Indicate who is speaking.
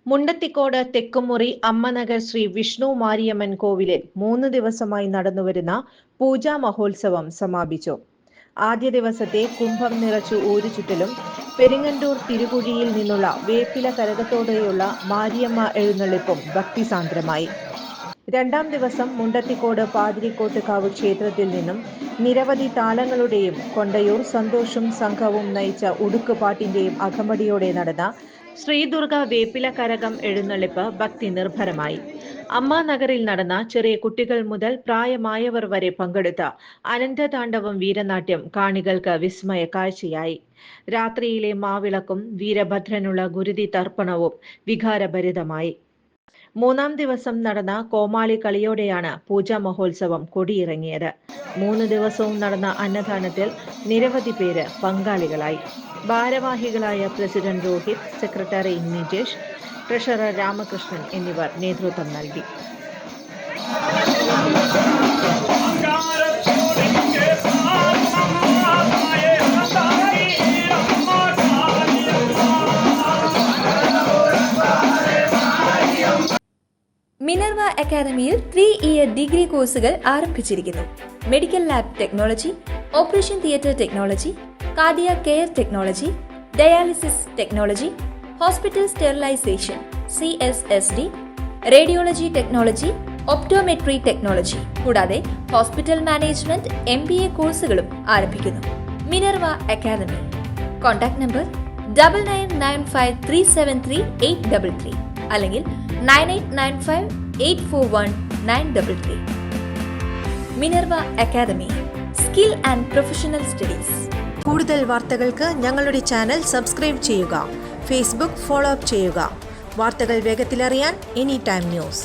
Speaker 1: മുണ്ടത്തിക്കോട് തെക്കുമുറി അമ്മനഗർ ശ്രീ വിഷ്ണു മാരിയമ്മൻ കോവിലിൽ 3 ദിവസമായി നടന്നുവരുന്ന പൂജാ മഹോത്സവം സമാപിച്ചു. ആദ്യ ദിവസത്തെ കുംഭം നിറച്ചു ഊരുചുറ്റലും പെരിങ്ങണ്ടൂർ തിരുകുഴിയിൽ നിന്നുള്ള വേപ്പില കരകത്തോടെയുള്ള മാരിയമ്മ എഴുന്നള്ളിപ്പും ഭക്തിസാന്ദ്രമായി. രണ്ടാം ദിവസം മുണ്ടത്തിക്കോട് പാതിരിക്കോട്ടുകാവ് ക്ഷേത്രത്തിൽ നിന്നും നിരവധി താളങ്ങളുടെയും കൊണ്ടയൂർ സന്തോഷും സംഘവും നയിച്ച ഉടുക്കുപാട്ടിന്റെയും അകമ്പടിയോടെ നടന്ന ശ്രീദുർഗ വേപ്പില കരകം എഴുന്നള്ളിപ്പ് ഭക്തി നിർഭരമായി. അമ്മാനഗറിൽ നടന്ന ചെറിയ കുട്ടികൾ മുതൽ പ്രായമായവർ വരെ പങ്കെടുത്ത അനന്തതാണ്ഡവം വീരനാട്യം കാണികൾക്ക് വിസ്മയ കാഴ്ചയായി. രാത്രിയിലെ മാവിളക്കും വീരഭദ്രനുള്ള ഗുരുതി തർപ്പണവും വികാരഭരിതമായി. മൂന്നാം ദിവസം നടന്ന കോമാളി കളിയോടെയാണ് പൂജാ മഹോത്സവം കൊടിയിറങ്ങിയത്. 3 ദിവസവും നടന്ന അന്നദാനത്തിൽ നിരവധി പേര് പങ്കാളികളായി. ഭാരവാഹികളായ president Rohit, secretary Nijesh, treasurer Ramakrishnan എന്നിവർ നേതൃത്വം നൽകി.
Speaker 2: മിനർവ അക്കാദമിയിൽ 3-ഇയർ ഡിഗ്രി കോഴ്സുകൾ ആരംഭിച്ചിരിക്കുന്നു. Medical lab technology, operation theatre technology, cardiac care technology, dialysis technology, hospital sterilisation CSSD, radiology technology, optometry technology കൂടാതെ ഹോസ്പിറ്റൽ മാനേജ്മെന്റ് MBA കോഴ്സുകളും ആരംഭിക്കുന്നു. Minerva academy. കോൺടാക്ട് നമ്പർ 9995373833 അല്ലെങ്കിൽ 9895841933. Minerva academy, skill and professional studies.
Speaker 3: കൂടുതൽ വാർത്തകൾക്ക് ഞങ്ങളുടെ channel subscribe ചെയ്യുക. Facebook follow up ചെയ്യുക. വാർത്തകൾ വേഗത്തിലറിയാൻ എനി ടൈം ന്യൂസ്.